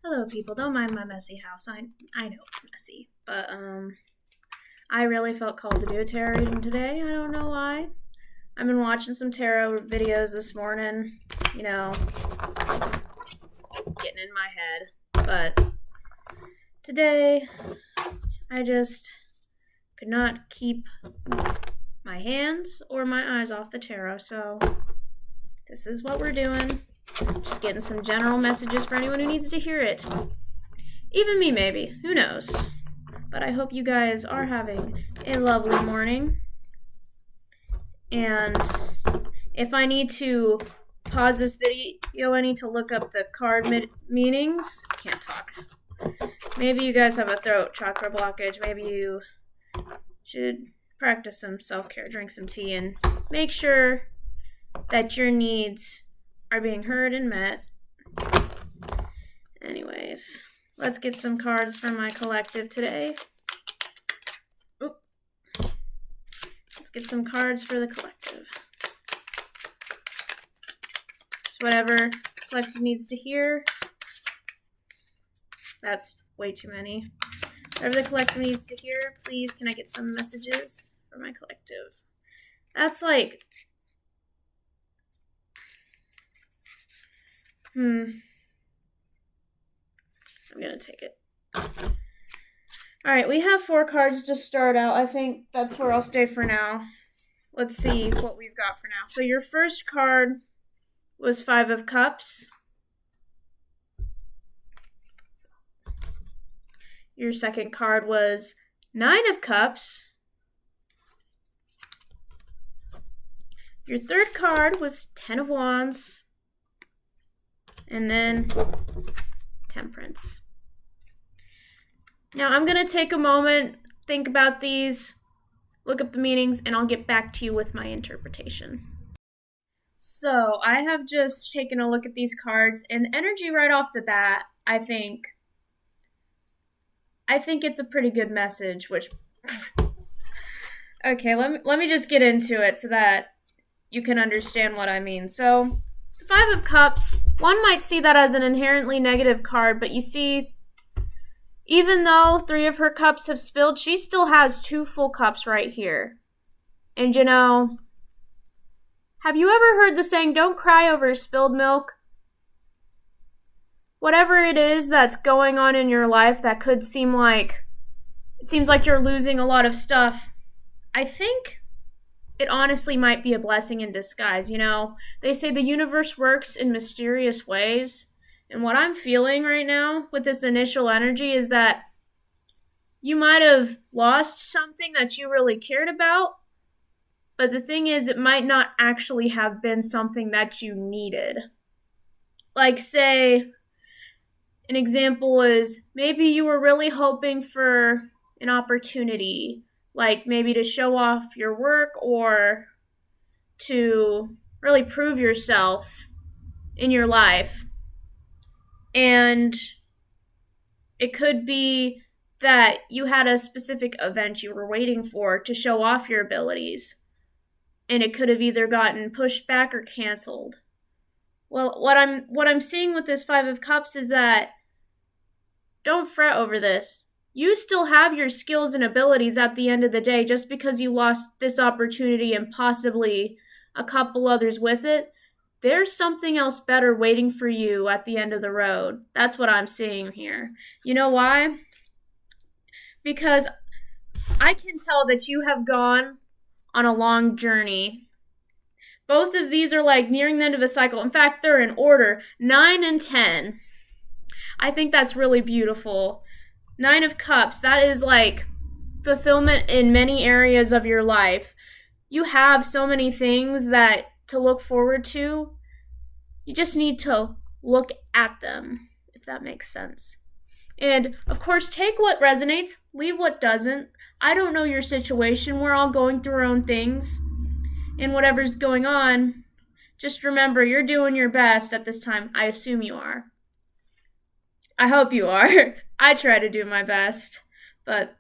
Hello, people. Don't mind my messy house. I know it's messy, but I really felt called to do a tarot reading today. I don't know why. I've been watching some tarot videos this morning, getting in my head. But today, I just could not keep my hands or my eyes off the tarot, so this is what we're doing. Just getting some general messages for anyone who needs to hear it. Even me, maybe. Who knows? But I hope you guys are having a lovely morning. And if I need to pause this video, I need to look up the card meanings. Can't talk. Maybe you guys have a throat chakra blockage. Maybe you should practice some self-care, drink some tea, and make sure that your needs are being heard and met. Anyways, let's get some cards from my collective today. Oop. Let's get some cards for the collective. Just whatever collective needs to hear. That's way too many. Whatever the collective needs to hear, please, can I get some messages for my collective? That's like... I'm gonna take it. Alright, we have 4 cards to start out. I think that's where I'll stay for now. Let's see what we've got for now. So your first card was 5 of Cups. Your second card was 9 of Cups. Your third card was 10 of Wands. And then Temperance. Now I'm going to take a moment, think about these, look up the meanings, and I'll get back to you with my interpretation. So I have just taken a look at these cards, and energy right off the bat, I think it's a pretty good message, which... Okay, let me just get into it so that you can understand what I mean. So, the 5 of Cups, one might see that as an inherently negative card, but you see, even though 3 of her cups have spilled, she still has 2 full cups right here. And have you ever heard the saying, don't cry over spilled milk? Whatever it is that's going on in your life that could seem like, it seems like you're losing a lot of stuff, I think it honestly might be a blessing in disguise. They say the universe works in mysterious ways. And what I'm feeling right now with this initial energy is that you might have lost something that you really cared about. But the thing is, it might not actually have been something that you needed. Like, say, an example is maybe you were really hoping for an opportunity, like maybe to show off your work or to really prove yourself in your life. And it could be that you had a specific event you were waiting for to show off your abilities. And it could have either gotten pushed back or canceled. Well, what I'm seeing with this 5 of Cups is that don't fret over this. You still have your skills and abilities at the end of the day. Just because you lost this opportunity and possibly a couple others with it, there's something else better waiting for you at the end of the road. That's what I'm seeing here. You know why? Because I can tell that you have gone on a long journey. Both of these are like nearing the end of a cycle. In fact, they're in order. 9 and 10. I think that's really beautiful. 9 of Cups, that is like fulfillment in many areas of your life. You have so many things that to look forward to. You just need to look at them, if that makes sense. And, of course, take what resonates, leave what doesn't. I don't know your situation. We're all going through our own things. And whatever's going on, just remember you're doing your best at this time. I assume you are. I hope you are. I try to do my best. But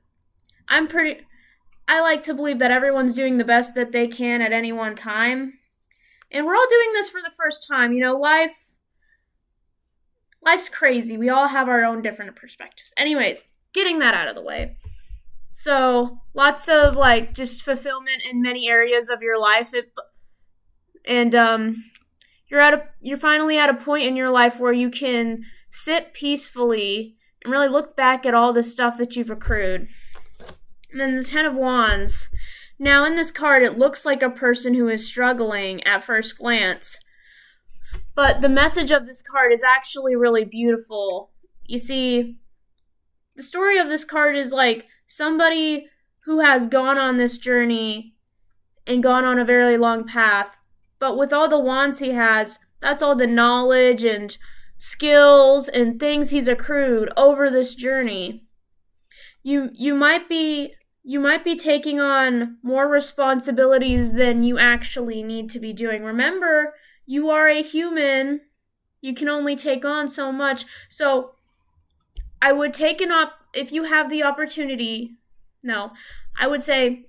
I like to believe that everyone's doing the best that they can at any one time. And we're all doing this for the first time. life's crazy. We all have our own different perspectives. Anyways, getting that out of the way. So, lots of like just fulfillment in many areas of your life. You're finally at a point in your life where you can sit peacefully and really look back at all the stuff that you've accrued. And then the Ten of Wands. Now, in this card, it looks like a person who is struggling at first glance. But the message of this card is actually really beautiful. You see, the story of this card is like somebody who has gone on this journey and gone on a very long path. But with all the wands he has, that's all the knowledge and skills and things he's accrued over this journey. You might be taking on more responsibilities than you actually need to be doing. Remember, you are a human. You can only take on so much. So I would if you have the opportunity. No, I would say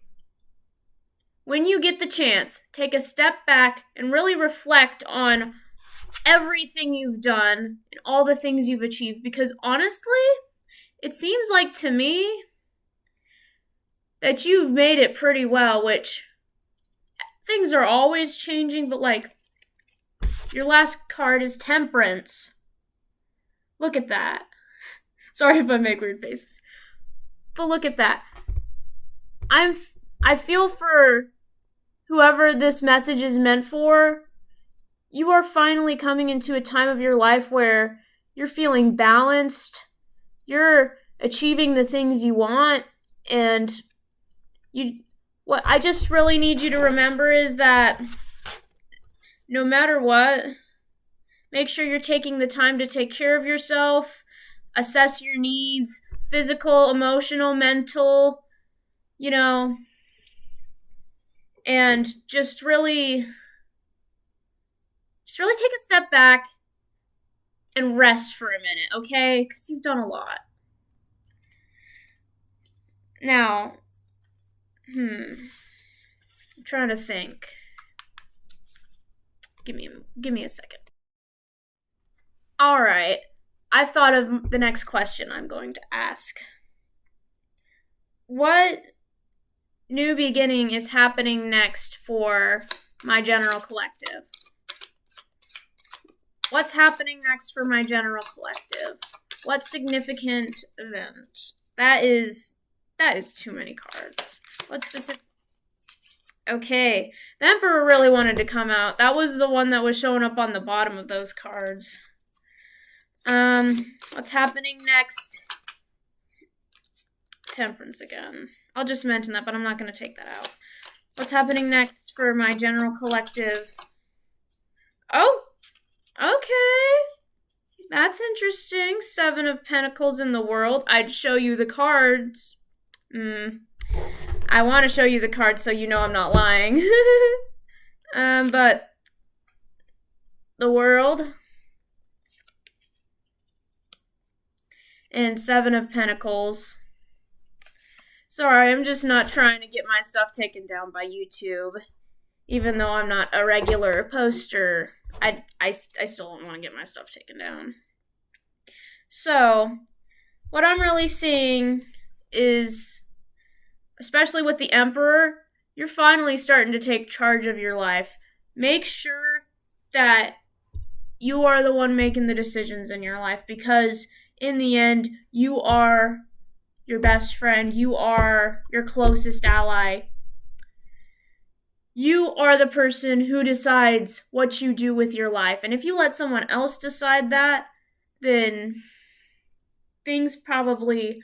when you get the chance, take a step back and really reflect on everything you've done and all the things you've achieved. Because honestly, it seems like to me that you've made it pretty well, which things are always changing, but like your last card is Temperance. Look at that. Sorry if I make weird faces. But look at that. I feel for whoever this message is meant for. You are finally coming into a time of your life where you're feeling balanced. You're achieving the things you want, and what I just really need you to remember is that no matter what, make sure you're taking the time to take care of yourself, assess your needs, physical, emotional, mental, and just really take a step back and rest for a minute, okay? Because you've done a lot. Now, I'm trying to think. Give me a second. All right. I've thought of the next question I'm going to ask. What new beginning is happening next for my general collective? What's happening next for my general collective? What significant event? That is too many cards. What specific? Okay, the Emperor really wanted to come out. That was the one that was showing up on the bottom of those cards. What's happening next? Temperance again. I'll just mention that, but I'm not going to take that out. What's happening next for my general collective? Oh, okay. That's interesting. 7 of Pentacles in the World. I'd show you the cards. I want to show you the cards so you know I'm not lying. But the World and 7 of Pentacles. Sorry, I'm just not trying to get my stuff taken down by YouTube. Even though I'm not a regular poster, I still don't want to get my stuff taken down. So, what I'm really seeing is, especially with the Emperor, you're finally starting to take charge of your life. Make sure that you are the one making the decisions in your life, because in the end, you are your best friend. You are your closest ally. You are the person who decides what you do with your life. And if you let someone else decide that, then things probably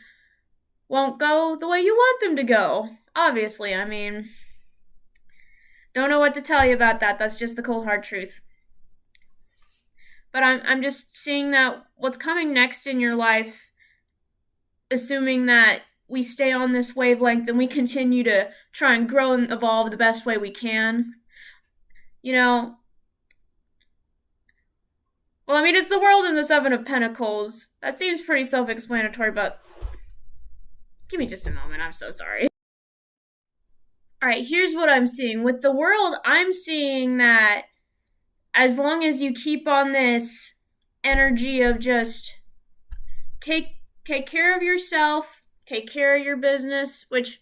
won't go the way you want them to go. Obviously, I mean, don't know what to tell you about that. That's just the cold hard truth. But I'm just seeing that what's coming next in your life, assuming that we stay on this wavelength and we continue to try and grow and evolve the best way we can. Well, I mean, it's the World and the 7 of Pentacles. That seems pretty self-explanatory, but give me just a moment. I'm so sorry. All right, here's what I'm seeing. With the World, I'm seeing that as long as you keep on this energy of just take care of yourself, take care of your business, which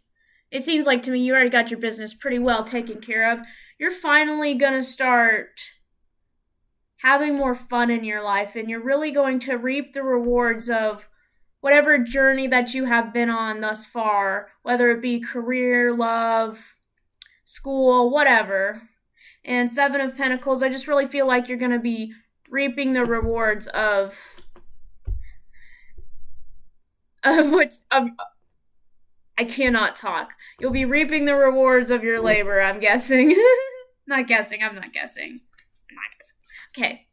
it seems like to me you already got your business pretty well taken care of. You're finally going to start having more fun in your life, and you're really going to reap the rewards of whatever journey that you have been on thus far, whether it be career, love, school, whatever. And Seven of Pentacles, I just really feel like you're going to be reaping the rewards of I cannot talk. You'll be reaping the rewards of your labor, I'm guessing. I'm not guessing. Okay.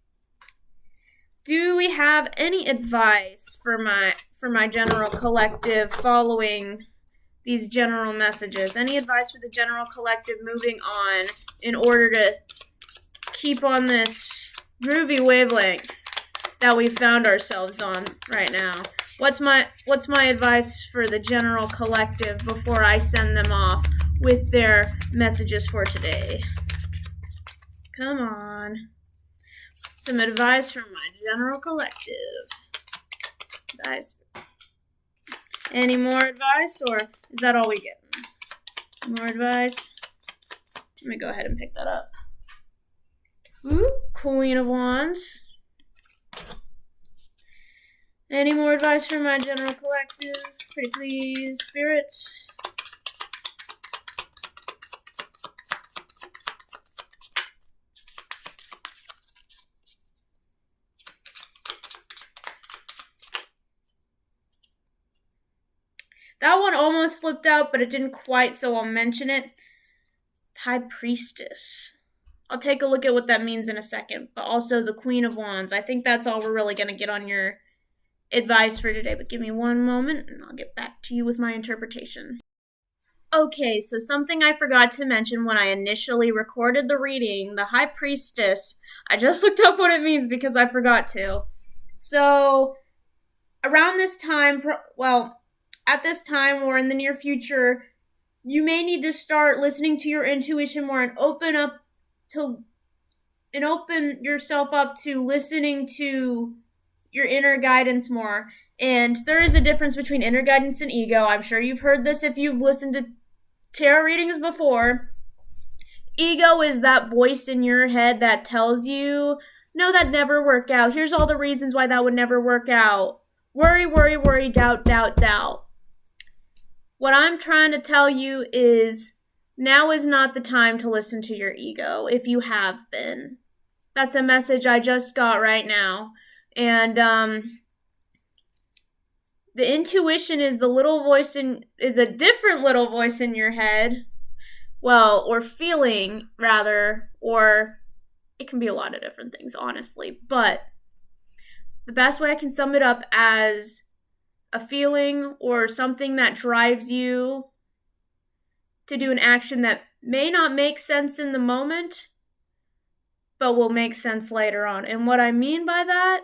Do we have any advice for my general collective following these general messages? Any advice for the general collective moving on in order to keep on this groovy wavelength that we found ourselves on right now? What's my advice for the general collective before I send them off with their messages for today? Come on. Some advice from my general collective. Advice. Any more advice, or is that all we get? More advice? Let me go ahead and pick that up. Ooh, Queen of Wands. Any more advice from my general collective? Pretty please, Spirit. That one almost slipped out, but it didn't quite, so I'll mention it. High Priestess. I'll take a look at what that means in a second, but also the Queen of Wands. I think that's all we're really going to get on your advice for today, but give me one moment and I'll get back to you with my interpretation. Okay, so something I forgot to mention when I initially recorded the reading, the High Priestess, I just looked up what it means because I forgot to. So, around this time, at this time or in the near future, you may need to start listening to your intuition more and open yourself up to listening to your inner guidance more. And there is a difference between inner guidance and ego. I'm sure you've heard this if you've listened to tarot readings before. Ego is that voice in your head that tells you, no, that'd never work out. Here's all the reasons why that would never work out. Worry, worry, worry, doubt, doubt, doubt. What I'm trying to tell you is now is not the time to listen to your ego if you have been. That's a message I just got right now. And the intuition is is a different little voice in your head. Well, or feeling rather, or it can be a lot of different things, honestly. But the best way I can sum it up as a feeling or something that drives you to do an action that may not make sense in the moment, but will make sense later on. And what I mean by that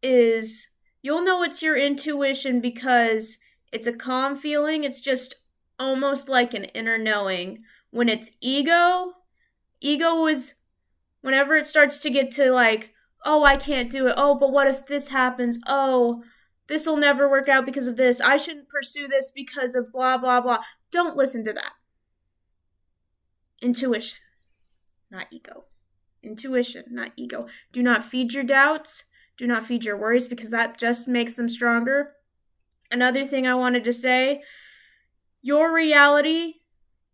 is you'll know it's your intuition because it's a calm feeling. It's just almost like an inner knowing. When it's ego is whenever it starts to get to like, oh, I can't do it. Oh, but what if this happens? Oh, this will never work out because of this. I shouldn't pursue this because of blah, blah, blah. Don't listen to that. Intuition, not ego. Intuition, not ego. Do not feed your doubts. Do not feed your worries because that just makes them stronger. Another thing I wanted to say, your reality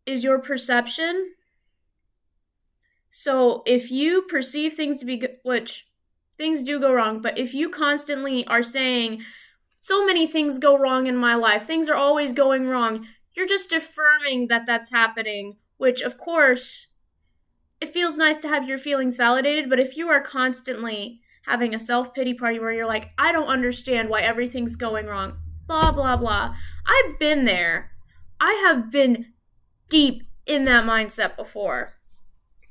is your perception. So if you perceive things to be good, which things do go wrong, but if you constantly are saying, so many things go wrong in my life, things are always going wrong, you're just affirming that that's happening, which of course, it feels nice to have your feelings validated, but if you are constantly having a self-pity party where you're like, I don't understand why everything's going wrong, blah, blah, blah. I've been there. I have been deep in that mindset before.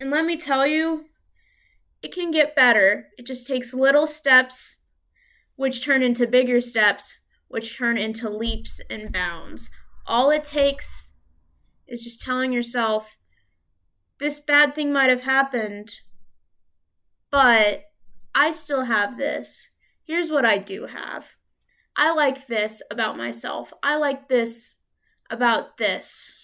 And let me tell you, it can get better. It just takes little steps, which turn into bigger steps, which turn into leaps and bounds. All it takes is just telling yourself, this bad thing might have happened, but I still have this. Here's what I do have. I like this about myself. I like this about this.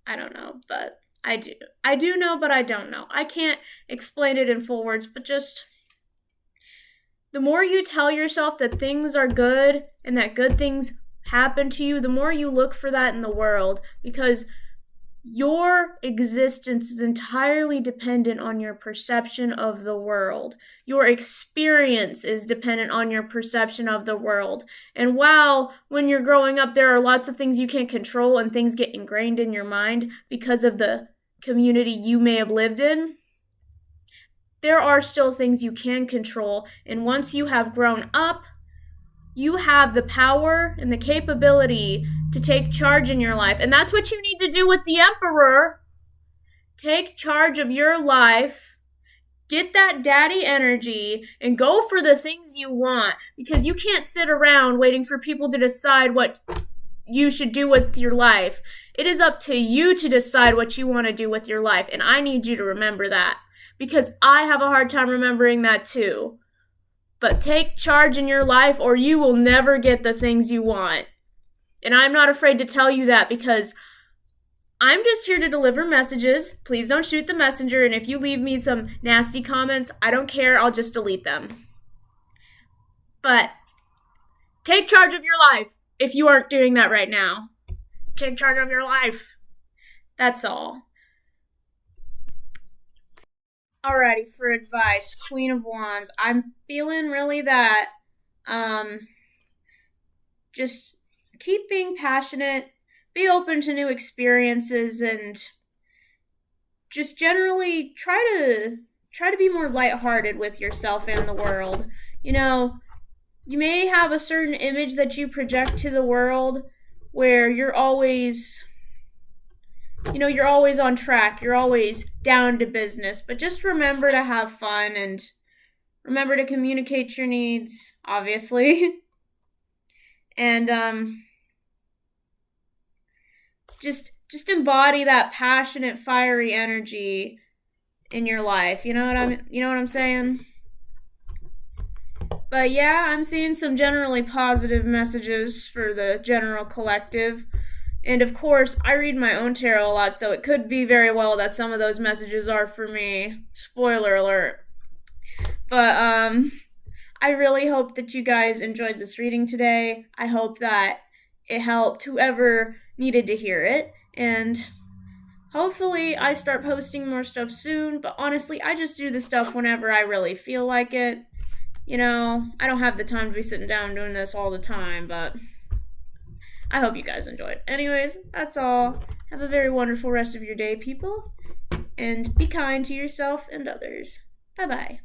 I don't know, but I do. I do know, but I don't know. I can't explain it in full words, but just the more you tell yourself that things are good and that good things happen to you, the more you look for that in the world, because your existence is entirely dependent on your perception of the world. Your experience is dependent on your perception of the world. And while when you're growing up, there are lots of things you can't control and things get ingrained in your mind because of the community you may have lived in, there are still things you can control. And once you have grown up, you have the power and the capability to take charge in your life. And that's what you need to do with the Emperor. Take charge of your life. Get that daddy energy and go for the things you want, because you can't sit around waiting for people to decide what you should do with your life. It is up to you to decide what you want to do with your life. And I need you to remember that, because I have a hard time remembering that too. But take charge in your life or you will never get the things you want. And I'm not afraid to tell you that, because I'm just here to deliver messages. Please don't shoot the messenger. And if you leave me some nasty comments, I don't care. I'll just delete them. But take charge of your life if you aren't doing that right now. Take charge of your life. That's all. Alrighty, for advice, Queen of Wands. I'm feeling really that just keep being passionate, be open to new experiences, and just generally try to be more lighthearted with yourself and the world. You know, you may have a certain image that you project to the world where you're always on track, you're always down to business, but just remember to have fun and remember to communicate your needs, obviously. And just embody that passionate, fiery energy in your life. You know what I'm saying? But yeah, I'm seeing some generally positive messages for the general collective. And of course, I read my own tarot a lot, so it could be very well that some of those messages are for me. Spoiler alert. But I really hope that you guys enjoyed this reading today. I hope that it helped whoever needed to hear it. And hopefully I start posting more stuff soon. But honestly, I just do this stuff whenever I really feel like it. You know, I don't have the time to be sitting down doing this all the time, but I hope you guys enjoyed. Anyways, that's all. Have a very wonderful rest of your day, people. And be kind to yourself and others. Bye-bye.